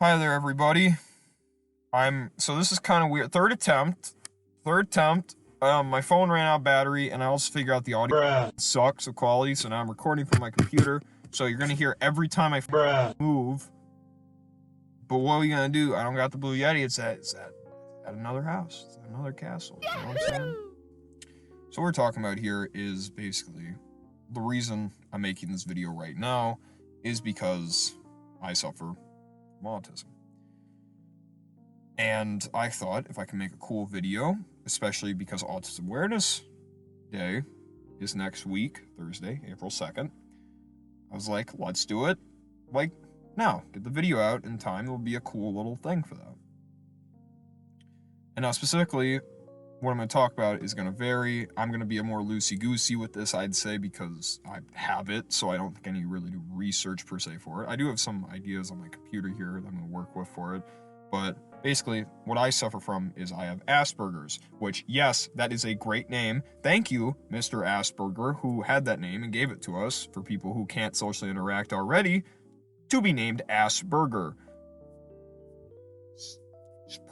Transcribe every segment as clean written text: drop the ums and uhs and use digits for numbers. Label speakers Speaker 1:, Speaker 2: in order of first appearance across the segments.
Speaker 1: Hi there, everybody. So this is kind of weird. Third attempt. My phone ran out of battery, and I also figured out the audio sucks of quality, so now I'm recording from my computer. So you're gonna hear every time I move. But what are we gonna do? I don't got the Blue Yeti. It's at another house. It's at another castle. You know what I'm saying? So what we're talking about here is basically the reason I'm making this video right now is because I suffer from autism. And I thought if I can make a cool video, especially because Autism Awareness Day is next week, Thursday, April 2nd, I was like, let's do it, like, now. Get the video out in time. It will be a cool little thing for that. And now specifically, what I'm going to talk about is going to vary. I'm going to be a more loosey-goosey with this, I'd say, because I have it, so I don't think I need to really do research per se for it. I do have some ideas on my computer here that I'm going to work with for it, but basically, what I suffer from is I have Asperger's, which, yes, that is a great name. Thank you, Mr. Asperger, who had that name and gave it to us for people who can't socially interact already, to be named Asperger. It's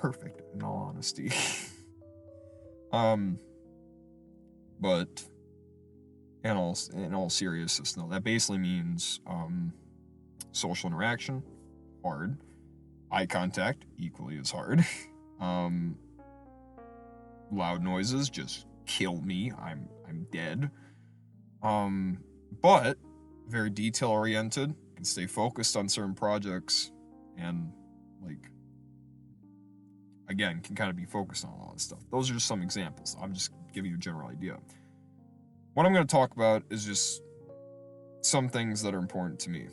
Speaker 1: perfect, in all honesty. But in all seriousness, no, that basically means social interaction, hard. Eye contact, equally as hard. Loud noises just kill me. I'm dead. But very detail oriented, can stay focused on certain projects, and like, again, can kind of be focused on all that stuff. Those are just some examples. I'm just giving you a general idea. What I'm going to talk about is just some things that are important to me,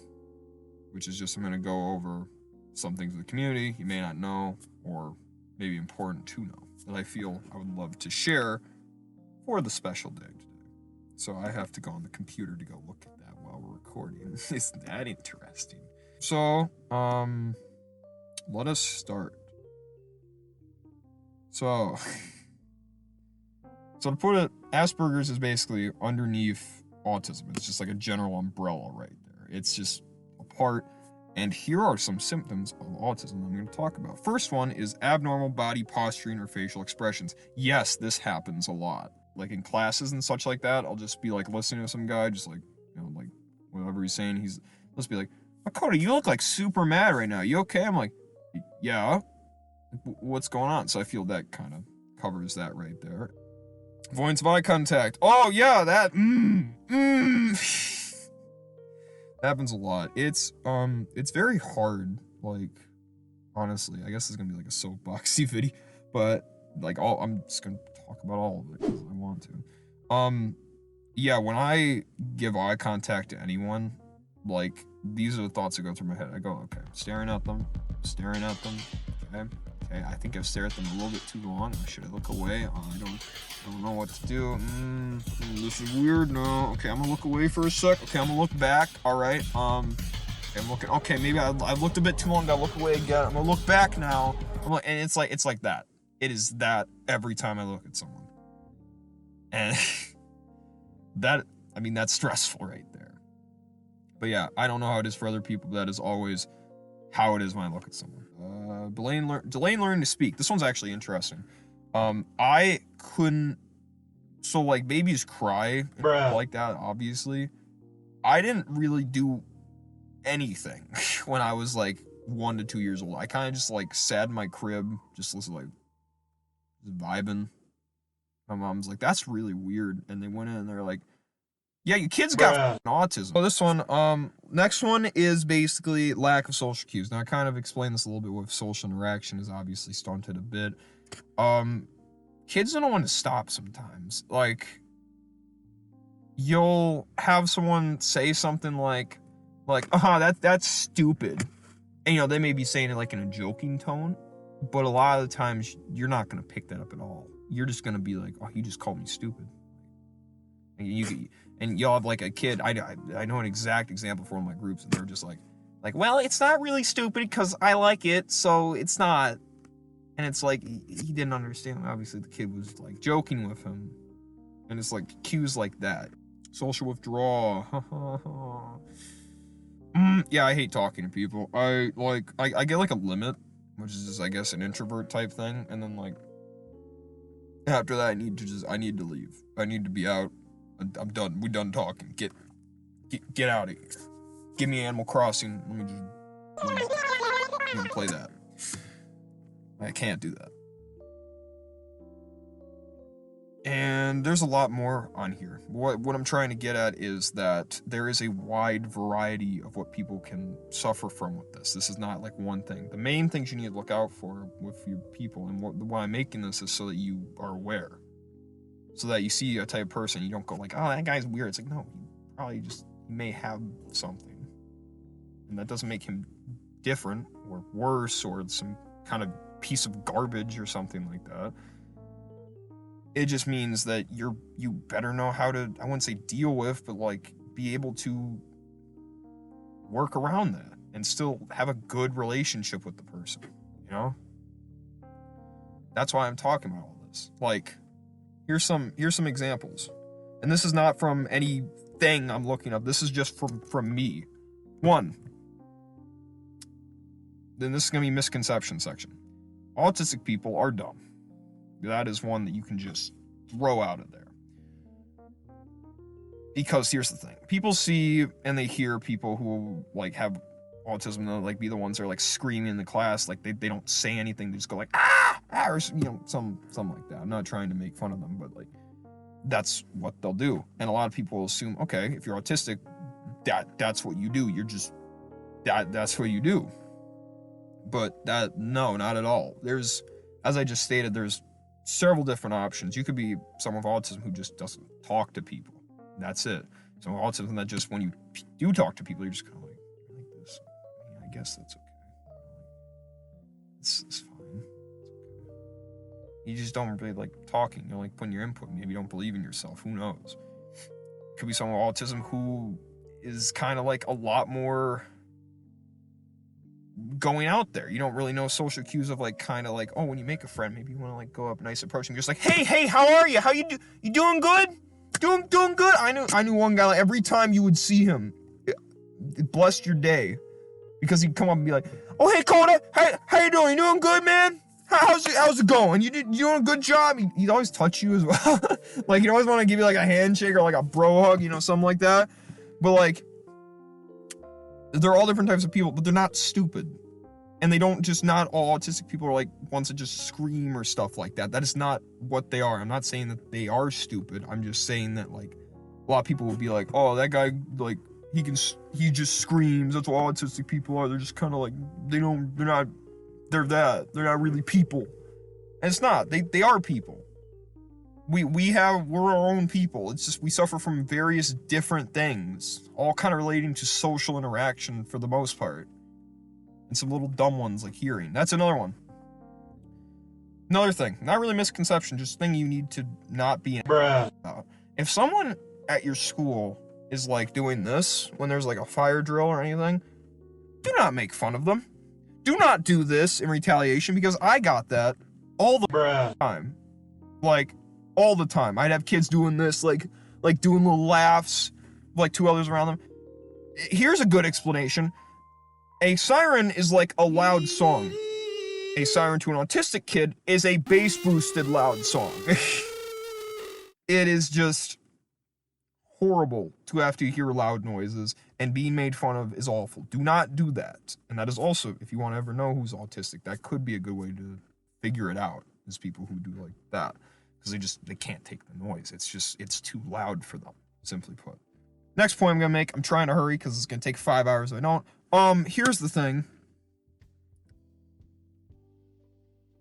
Speaker 1: which is just I'm going to go over some things in the community you may not know, or maybe important to know, that I feel I would love to share for the special day today. So I have to go on the computer to go look at that while we're recording. Isn't that interesting? So, let us start. So to put it, Asperger's is basically underneath autism. It's just like a general umbrella right there. It's just a part. And here are some symptoms of autism I'm going to talk about. First one is abnormal body posturing or facial expressions. Yes, this happens a lot. Like in classes and such like that, I'll just be like listening to some guy, just like, you know, like whatever he's saying, let's be like, Dakota, you look like super mad right now. You okay? I'm like, yeah. What's going on? So I feel that kind of covers that right there. Avoidance of eye contact. Oh yeah, that happens a lot. It's very hard, like, honestly. I guess it's gonna be like a soapboxy video, but like I'm just gonna talk about all of it because I want to. Yeah, when I give eye contact to anyone, like, these are the thoughts that go through my head. I go, okay, staring at them, okay. Okay, I think I've stared at them a little bit too long. Should I look away? I don't know what to do. This is weird. No. Okay, I'm gonna look away for a sec. Okay, I'm gonna look back. All right. Okay, I'm looking. Okay, maybe I've looked a bit too long. Gotta look away again. I'm gonna look back now. And it's like that. It is that every time I look at someone. And that's stressful right there. But yeah, I don't know how it is for other people, but that is always how it is when I look at someone. Delaying learning to speak. This one's actually interesting. I couldn't, so like babies cry like that, obviously. I didn't really do anything when I was like 1 to 2 years old. I kind of just like sat in my crib, just listened, like, just vibing. My mom's like, that's really weird. And they went in and they're like, yeah, your kid's got autism. So this one, next one is basically lack of social cues. Now I kind of explained this a little bit with social interaction is obviously stunted a bit. Kids don't know when to stop sometimes. Like, you'll have someone say something like, that's stupid. And, you know, they may be saying it like in a joking tone, but a lot of the times you're not going to pick that up at all. You're just going to be like, oh, he just called me stupid. And you'll have like a kid, I know an exact example for one of my groups, and they're just like, well, it's not really stupid because I like it, so it's not. And it's like, he didn't understand. Obviously, the kid was like joking with him. And it's like cues like that. Social withdrawal. Yeah, I hate talking to people. I get like a limit, which is just, I guess, an introvert type thing, and then like after that, I need to leave. I need to be out. I'm done. We done talking. Get out of here. Give me Animal Crossing. Let me just play that. I can't do that. And there's a lot more on here. What I'm trying to get at is that there is a wide variety of what people can suffer from with this. This is not like one thing. The main things you need to look out for with your people, and why I'm making this is so that you are aware. So that you see a type of person, you don't go like, oh, that guy's weird. It's like, no, he probably just may have something. And that doesn't make him different or worse or some kind of piece of garbage or something like that. It just means that you better know how to, I wouldn't say deal with, but like be able to work around that and still have a good relationship with the person, you know? That's why I'm talking about all this. Like, here's some examples. And this is not from anything I'm looking up. This is just from me. One, then this is going to be misconception section. Autistic people are dumb. That is one that you can just throw out of there. Because here's the thing. People see and they hear people who like have autism, they'll like be the ones that are like screaming in the class, like they don't say anything, they just go like or you know, something like that. I'm not trying to make fun of them, but like that's what they'll do. And a lot of people will assume, okay, if you're autistic, that's what you do. You're just that's what you do. But no, not at all. There's, as I just stated, there's several different options. You could be someone with autism who just doesn't talk to people. That's it. Someone with autism that just, when you do talk to people, you're just kind of like this. I guess that's okay. It's fine. It's okay. You just don't really like talking. You don't like putting your input. Maybe you don't believe in yourself. Who knows? Could be someone with autism who is kind of like a lot more going out there. You don't really know social cues of like kind of like, oh, when you make a friend, maybe you want to like go up nice, approach him, just like, hey, how are you? How you doing good? Doing good. I knew one guy, like, every time you would see him, it blessed your day, because he'd come up and be like, oh, hey Coda, how you doing? You doing good, man? How's it going? You doing a good job? He'd always touch you as well. Like, he'd always want to give you like a handshake or like a bro hug, you know, something like that. But like, they're all different types of people, but they're not stupid. And they don't just, not all autistic people are like ones that just scream or stuff like that. That is not what they are. I'm not saying that they are stupid. I'm just saying that like a lot of people will be like, oh, that guy, like, he just screams. That's what autistic people are. They're just kind of like, they're not really people. And it's not. They are people. We're our own people. It's just we suffer from various different things, all kind of relating to social interaction for the most part. And some little dumb ones like hearing. That's another one. Another thing, not really misconception, just thing you need to not be in. Bruh. If someone at your school is like doing this when there's like a fire drill or anything, do not make fun of them. Do not do this in retaliation, because I got that all the time. Like, all the time. I'd have kids doing this, like doing little laughs, like two others around them. Here's a good explanation. A siren is like a loud song. A siren to an autistic kid is a bass-boosted loud song. It is just horrible to have to hear loud noises, and being made fun of is awful. Do not do that. And that is also, if you want to ever know who's autistic, that could be a good way to figure it out, is people who do like that. Because they can't take the noise. It's too loud for them, simply put. Next point I'm gonna make, I'm trying to hurry because it's gonna take 5 hours if I don't. Here's the thing.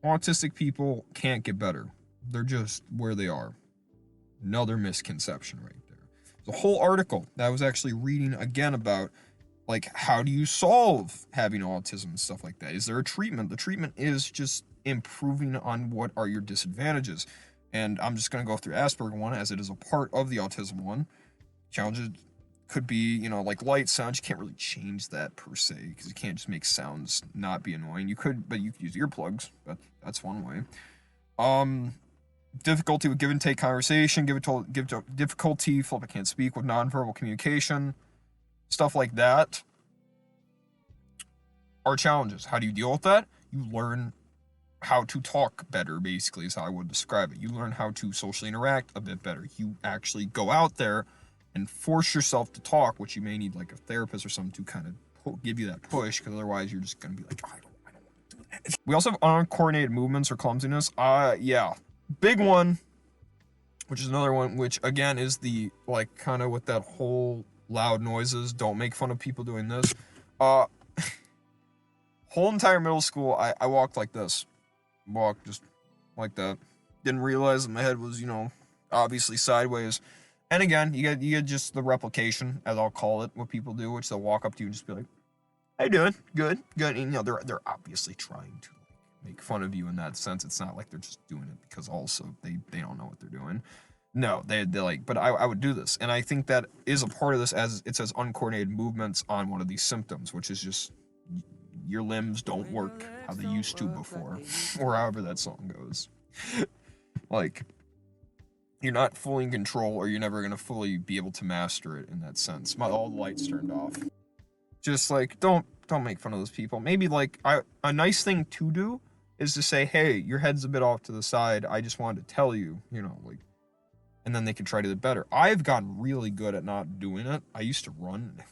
Speaker 1: Autistic people can't get better. They're just where they are. Another misconception right there. There's a whole article that I was actually reading again about, like, how do you solve having autism and stuff like that? Is there a treatment? The treatment is just improving on what are your disadvantages. And I'm just going to go through Asperger one, as it is a part of the autism one. Challenges could be, you know, like light sounds. You can't really change that per se, because you can't just make sounds not be annoying. You could use earplugs. That's one way. Difficulty with give and take conversation. Difficulty, I can't speak, with nonverbal communication. Stuff like that. are challenges. How do you deal with that? You learn how to talk better, basically, is how I would describe it. You learn how to socially interact a bit better. You actually go out there and force yourself to talk, which you may need like a therapist or something to kind of give you that push, because otherwise you're just going to be like, oh, I don't want to do that. We also have uncoordinated movements or clumsiness. Yeah, big one, which is another one, which again is the, like, kind of with that whole loud noises, don't make fun of people doing this. Whole entire middle school, I walked like this. Walked just like that. Didn't realize that my head was, obviously sideways. And again, you get just the replication, as I'll call it, what people do, which they'll walk up to you and just be like, how you doing? Good, good. And, they're obviously trying to make fun of you in that sense. It's not like they're just doing it because also they don't know what they're doing. No, they're like, but I would do this. And I think that is a part of this, as it says uncoordinated movements on one of these symptoms, which is just your limbs don't work how they used to before, or however that song goes. Like, you're not fully in control, or you're never going to fully be able to master it in that sense. All the lights turned off. Just like, don't make fun of those people. Maybe like, a nice thing to do is to say, hey, your head's a bit off to the side. I just wanted to tell you, like, and then they can try to do it better. I've gotten really good at not doing it. I used to run and I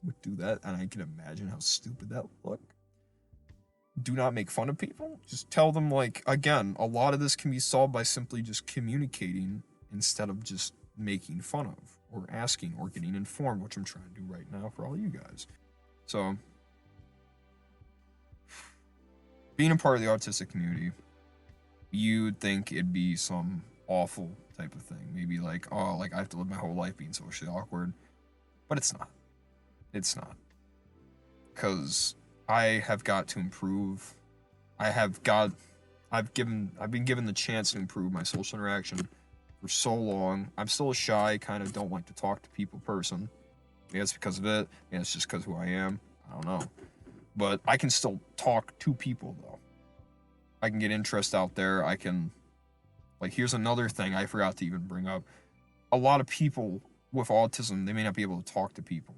Speaker 1: would do that, and I can imagine how stupid that would look. Do not make fun of people. Just tell them, like, again, a lot of this can be solved by simply just communicating instead of just making fun of or asking or getting informed, which I'm trying to do right now for all you guys. So, being a part of the autistic community, you'd think it'd be some awful type of thing. Maybe like, oh, like I have to live my whole life being socially awkward. But it's not. It's not. Because I have got to improve. I've been given the chance to improve my social interaction for so long. I'm still a shy, kind of don't like to talk to people person. Maybe it's because of it. Maybe it's just because who I am. I don't know. But I can still talk to people, though. I can get interest out there. I can, like, here's another thing I forgot to even bring up. A lot of people with autism, they may not be able to talk to people.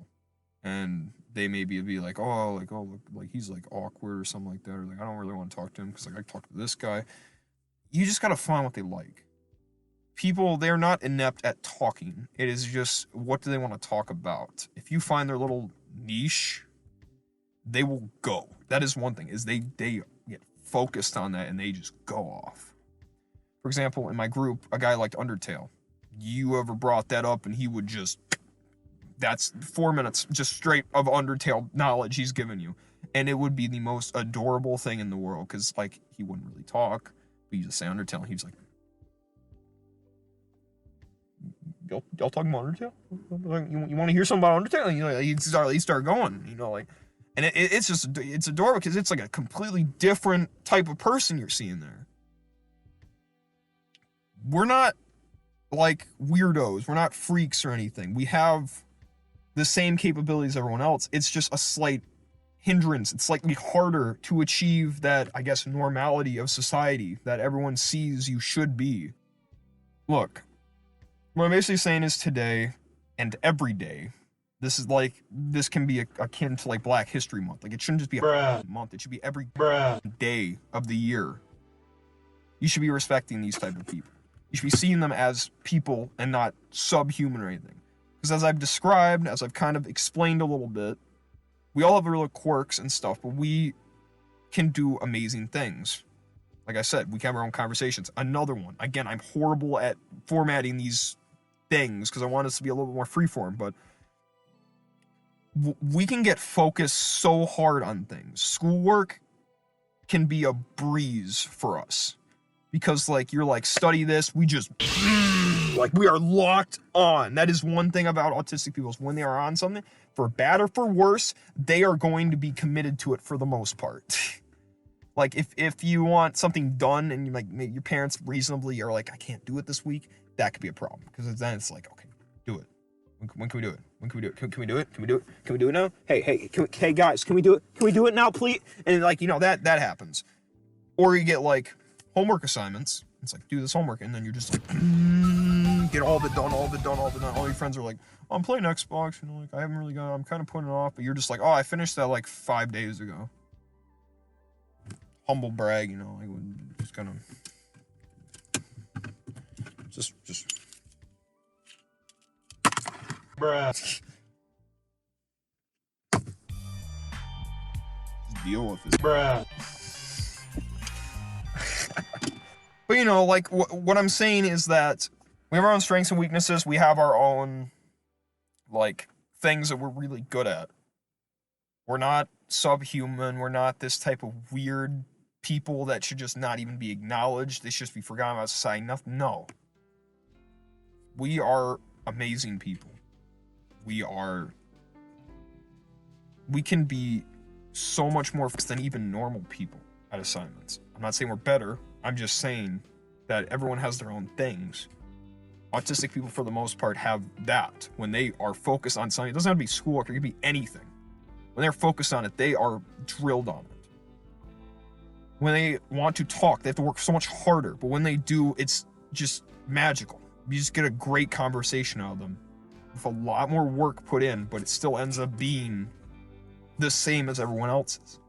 Speaker 1: And they may be like, oh, look, like, he's, like, awkward or something like that. Or, like, I don't really want to talk to him because, like, I talk to this guy. You just got to find what they like. People, they're not inept at talking. It is just, what do they want to talk about? If you find their little niche, they will go. That is one thing, is they get focused on that and they just go off. For example, in my group, a guy liked Undertale. You ever brought that up and he would just, that's 4 minutes just straight of Undertale knowledge he's given you. And it would be the most adorable thing in the world, because, like, he wouldn't really talk, but you just say Undertale and he's like, y'all talking about Undertale? You want to hear something about Undertale? And, he'd start going, like, and it's just, it's adorable because it's like a completely different type of person you're seeing there. We're not like weirdos. We're not freaks or anything. We have the same capabilities as everyone else. It's just a slight hindrance. It's slightly harder to achieve that, I guess, normality of society that everyone sees you should be. Look, what I'm basically saying is today and every day, this can be akin to like Black History Month. Like, it shouldn't just be a month. It should be every day of the year. You should be respecting these type of people. You should be seeing them as people and not subhuman or anything. Because as I've described, as I've kind of explained a little bit, we all have little quirks and stuff, but we can do amazing things. Like I said, we can have our own conversations. Another one. Again, I'm horrible at formatting these things because I want us to be a little bit more freeform, but we can get focused so hard on things. Schoolwork can be a breeze for us. Because, like, you're like, study this, we just, like, we are locked on. That is one thing about autistic people, is when they are on something, for bad or for worse, they are going to be committed to it for the most part. Like, if you want something done and, like, your parents reasonably are like, I can't do it this week, that could be a problem. Because then it's like, okay, do it. When can we do it? When can we do it? Can we do it? Can we do it? Can we do it now? Hey, guys, can we do it? Can we do it now, please? And, like, that happens. Or you get, like, homework assignments. It's like, do this homework, and then you're just like, get all of it done. All your friends are like, oh, I'm playing Xbox, like, I haven't really got, I'm kind of putting it off, but you're just like, oh, I finished that like 5 days ago. humble brag, you know, like just kind of just
Speaker 2: Bruh.
Speaker 1: just deal with it.
Speaker 2: Bruh.
Speaker 1: But you know, like what I'm saying is that we have our own strengths and weaknesses. We have our own like things that we're really good at. We're not subhuman. We're not this type of weird people that should just not even be acknowledged. They should just be forgotten about society. No. We are amazing people. We can be so much more than even normal people at assignments. I'm not saying we're better. I'm just saying that everyone has their own things. Autistic people, for the most part, have that. When they are focused on something, it doesn't have to be schoolwork, it could be anything. When they're focused on it, they are drilled on it. When they want to talk, they have to work so much harder. But when they do, it's just magical. You just get a great conversation out of them with a lot more work put in, but it still ends up being the same as everyone else's.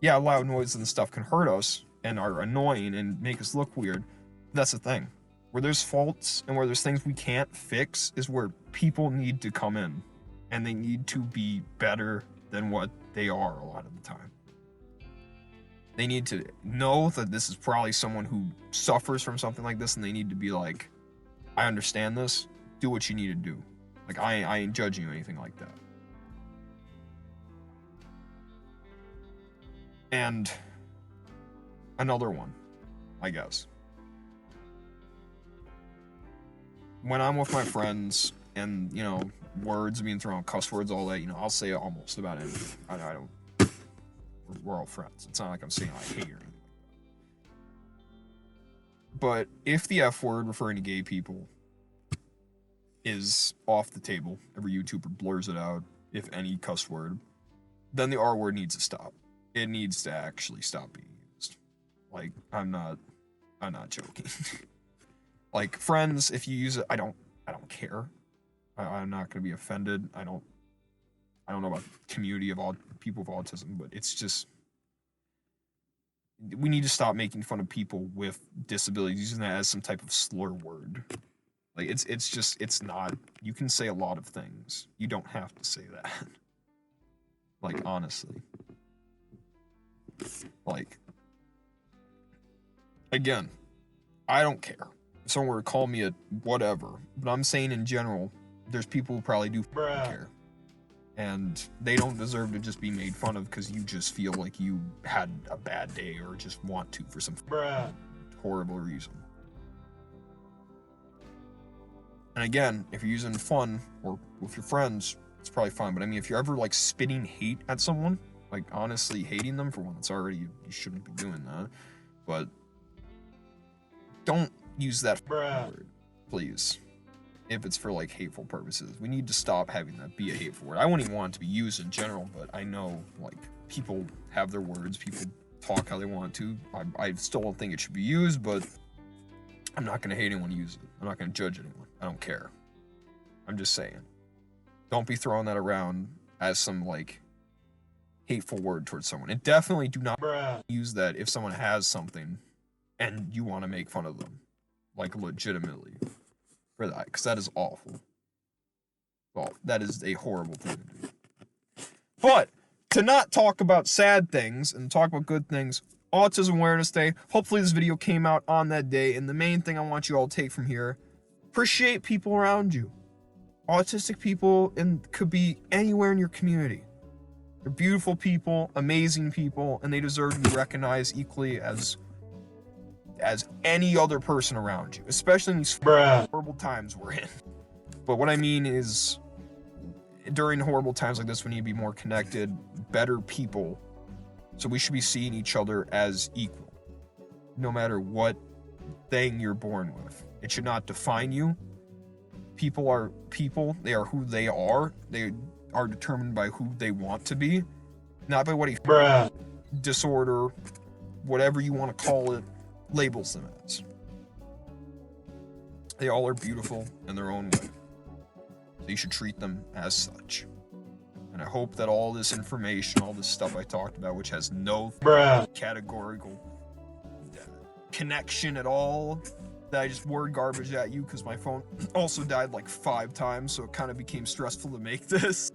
Speaker 1: Yeah, loud noises and stuff can hurt us and are annoying and make us look weird. That's the thing. Where there's faults and where there's things we can't fix is where people need to come in, and they need to be better than what they are a lot of the time. They need to know that this is probably someone who suffers from something like this, and they need to be like, I understand this, do what you need to do. Like, I ain't judging you or anything like that. And another one, I guess. When I'm with my friends and, you know, words being thrown, cuss words, all that, you know, I'll say almost about anything. I don't, we're all friends. It's not like I'm saying I hate or anything. But if the F word referring to gay people is off the table, every YouTuber blurs it out, if any cuss word, then the R word needs to stop. It needs to actually stop being used. Like, I'm not joking. Like, friends, if you use it, I don't care. I'm not gonna be offended. I don't know about the community of all people with autism, but it's just, we need to stop making fun of people with disabilities, using that as some type of slur word. Like, it's not, you can say a lot of things. You don't have to say that. Like, honestly. Like, again, I don't care. If someone were to call me a whatever, but I'm saying in general, there's people who probably do care. And they don't deserve to just be made fun of because you just feel like you had a bad day or just want to for some horrible reason. And again, if you're using fun or with your friends, it's probably fine. But I mean, if you're ever like spitting hate at someone, like honestly hating them, for one, it's already, you shouldn't be doing that. But don't use that word, please. If it's for like hateful purposes, we need to stop having that be a hateful word. I wouldn't even want it to be used in general, but I know like people have their words, people talk how they want to. I still don't think it should be used, but I'm not gonna hate anyone who uses it. I'm not gonna judge anyone. I don't care. I'm just saying, don't be throwing that around as some like hateful word towards someone. And definitely do not use that if someone has something and you want to make fun of them, like legitimately. For that, because that is awful. Well, that is a horrible thing to do. But to not talk about sad things and talk about good things, Autism Awareness Day. Hopefully this video came out on that day, and the main thing I want you all to take from here, appreciate people around you. Autistic people could be anywhere in your community. They're beautiful people, amazing people, and they deserve to be recognized equally as any other person around you, especially in these horrible times we're in. But what I mean is, during horrible times like this, we need to be more connected, better people. So we should be seeing each other as equal, no matter what thing you're born with. It should not define you. People are people. They are who they are. They are determined by who they want to be, not by what disorder, whatever you want to call it, labels them as. They all are beautiful in their own way. So you should treat them as such. And I hope that all this information, all this stuff I talked about, which has no categorical connection at all, that I just word garbage at you because my phone also died like 5 times, so it kind of became stressful to make this.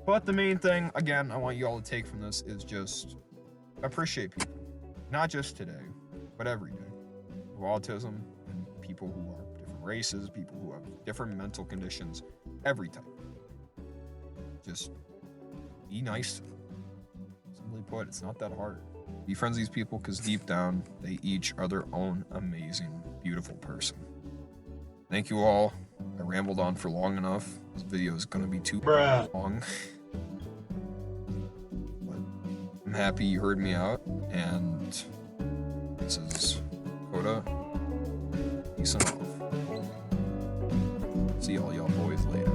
Speaker 1: But the main thing, again, I want you all to take from this is just appreciate people. Not just today, but every day. With autism and people who are different races, people who have different mental conditions, every type. Just be nice to them. Simply put, it's not that hard. Be friends with these people because deep down, they each are their own amazing, beautiful person. Thank you all. I rambled on for long enough. This video is going to be too long. But I'm happy you heard me out. And this is Coda. Peace and love. See all y'all boys later.